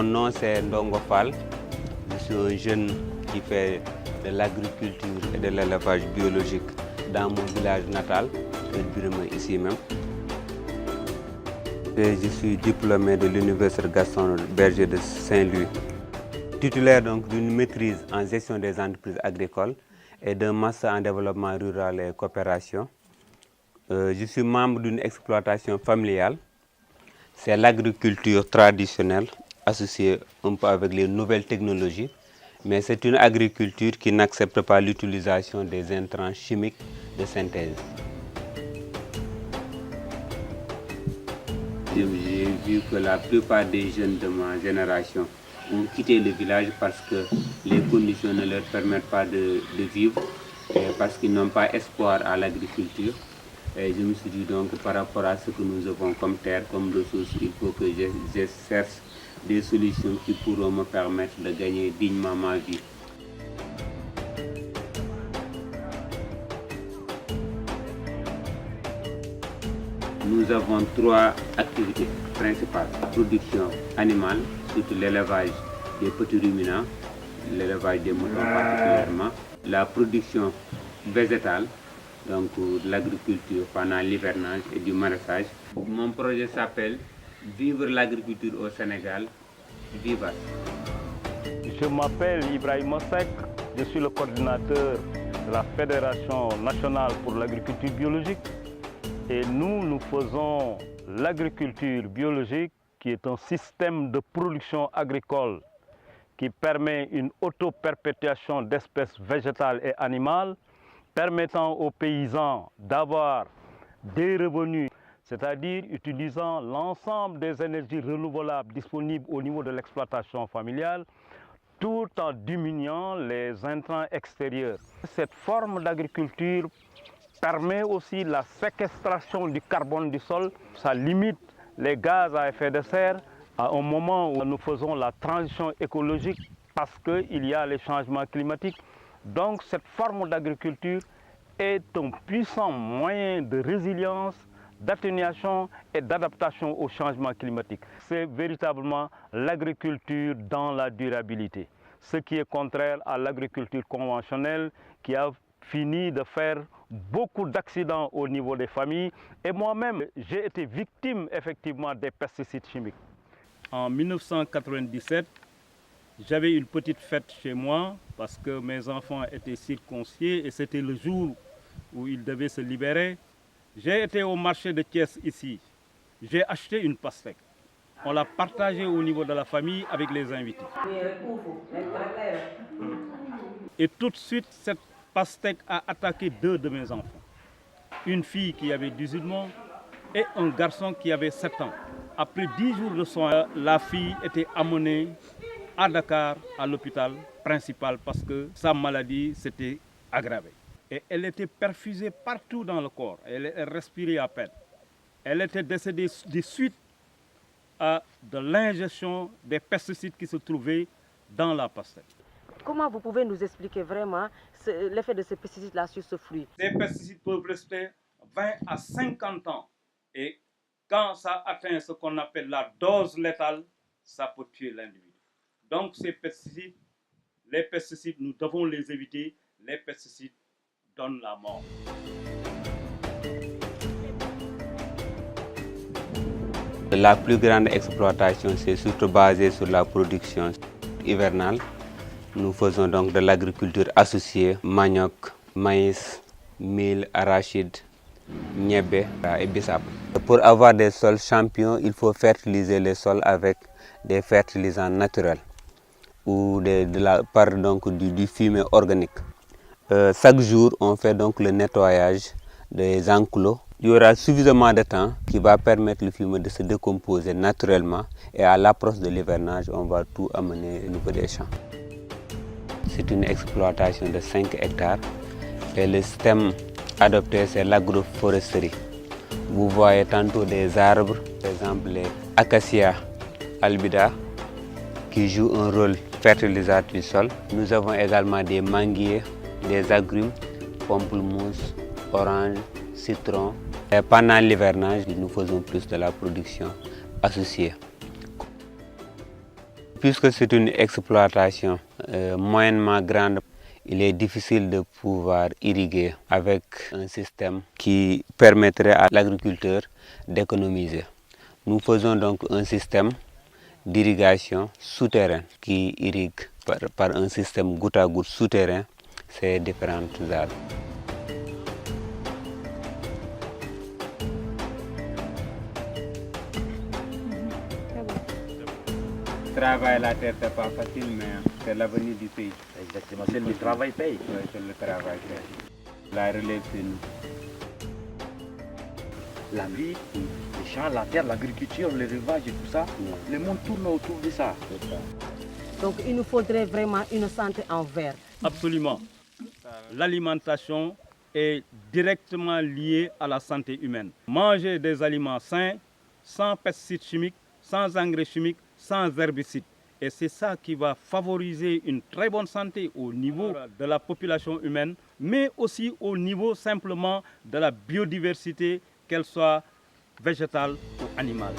Mon nom c'est Ndongo Fall. Je suis un jeune qui fait de l'agriculture et de l'élevage biologique dans mon village natal, ici même. Je suis diplômé de l'Université Gaston Berger de Saint-Louis. Titulaire donc d'une maîtrise en gestion des entreprises agricoles et d'un master en développement rural et coopération. Je suis membre d'une exploitation familiale. C'est l'agriculture traditionnelle associée un peu avec les nouvelles technologies, mais c'est une agriculture qui n'accepte pas l'utilisation des intrants chimiques de synthèse. J'ai vu que la plupart des jeunes de ma génération ont quitté le village parce que les conditions ne leur permettent pas de vivre et parce qu'ils n'ont pas espoir à l'agriculture. Et je me suis dit donc par rapport à ce que nous avons comme terre, comme ressources, il faut que je cherche des solutions qui pourront me permettre de gagner dignement ma vie. Nous avons trois activités principales. La production animale, surtout l'élevage des petits ruminants, l'élevage des moutons particulièrement. La production végétale, donc l'agriculture pendant l'hivernage et du maraîchage. Mon projet s'appelle Vivre l'agriculture au Sénégal, vivace. Je m'appelle Ibrahim Mosek, je suis le coordinateur de la Fédération nationale pour l'agriculture biologique. Et nous faisons l'agriculture biologique qui est un système de production agricole qui permet une auto-perpétuation d'espèces végétales et animales, permettant aux paysans d'avoir des revenus, c'est-à-dire utilisant l'ensemble des énergies renouvelables disponibles au niveau de l'exploitation familiale, tout en diminuant les intrants extérieurs. Cette forme d'agriculture permet aussi la séquestration du carbone du sol. Ça limite les gaz à effet de serre à un moment où nous faisons la transition écologique parce qu'il y a les changements climatiques. Donc cette forme d'agriculture est un puissant moyen de résilience, d'atténuation et d'adaptation au changement climatique. C'est véritablement l'agriculture dans la durabilité, ce qui est contraire à l'agriculture conventionnelle qui a fini de faire beaucoup d'accidents au niveau des familles. Et moi-même, j'ai été victime effectivement des pesticides chimiques. En 1997, j'avais une petite fête chez moi parce que mes enfants étaient circoncis et c'était le jour où ils devaient se libérer. J'ai été au marché de Thiès ici. J'ai acheté une pastèque. On l'a partagée au niveau de la famille avec les invités. Et tout de suite, cette pastèque a attaqué deux de mes enfants. Une fille qui avait 18 mois et un garçon qui avait 7 ans. Après 10 jours de soins, la fille était amenée à Dakar, à l'hôpital principal, parce que sa maladie s'était aggravée. Et elle était perfusée partout dans le corps. Elle respirait à peine. Elle était décédée des suites de l'ingestion des pesticides qui se trouvaient dans la pastèque. Comment vous pouvez nous expliquer vraiment l'effet de ces pesticides-là sur ce fruit? Ces pesticides peuvent rester 20 à 50 ans. Et quand ça atteint ce qu'on appelle la dose létale, ça peut tuer l'individu. Donc ces pesticides, les pesticides, nous devons les éviter. Les pesticides donnent la mort. La plus grande exploitation, c'est surtout basée sur la production hivernale. Nous faisons donc de l'agriculture associée, manioc, maïs, mil, arachide, niébé et bissap. Pour avoir des sols champions, il faut fertiliser les sols avec des fertilisants naturels ou du fumier organique. Chaque jour, on fait donc le nettoyage des enclos. Il y aura suffisamment de temps qui va permettre le fumier de se décomposer naturellement et à l'approche de l'hivernage, on va tout amener au niveau des champs. C'est une exploitation de 5 hectares et le système adopté, c'est l'agroforesterie. Vous voyez tantôt des arbres, par exemple les acacias albida, qui jouent un rôle fertilisateur du sol. Nous avons également des manguiers, des agrumes, pamplemousse, orange, citron. Et pendant l'hivernage, nous faisons plus de la production associée. puisque c'est une exploitation moyennement grande, il est difficile de pouvoir irriguer avec un système qui permettrait à l'agriculteur d'économiser. Nous faisons donc un système d'irrigation souterrain qui irrigue par un système goutte à goutte souterrain ces différentes zones. Travailler la terre, c'est pas facile, mais c'est l'avenir du pays. Exactement, c'est le travail paye. Oui, c'est le travail paye. La relève, c'est nous. La vie, les champs, la terre, l'agriculture, l'élevage et tout ça, le monde tourne autour de ça. Donc il nous faudrait vraiment une santé en vert. Absolument. L'alimentation est directement liée à la santé humaine. Manger des aliments sains, sans pesticides chimiques, sans engrais chimiques, sans herbicides. Et c'est ça qui va favoriser une très bonne santé au niveau de la population humaine, mais aussi au niveau simplement de la biodiversité, qu'elle soit végétale ou animale.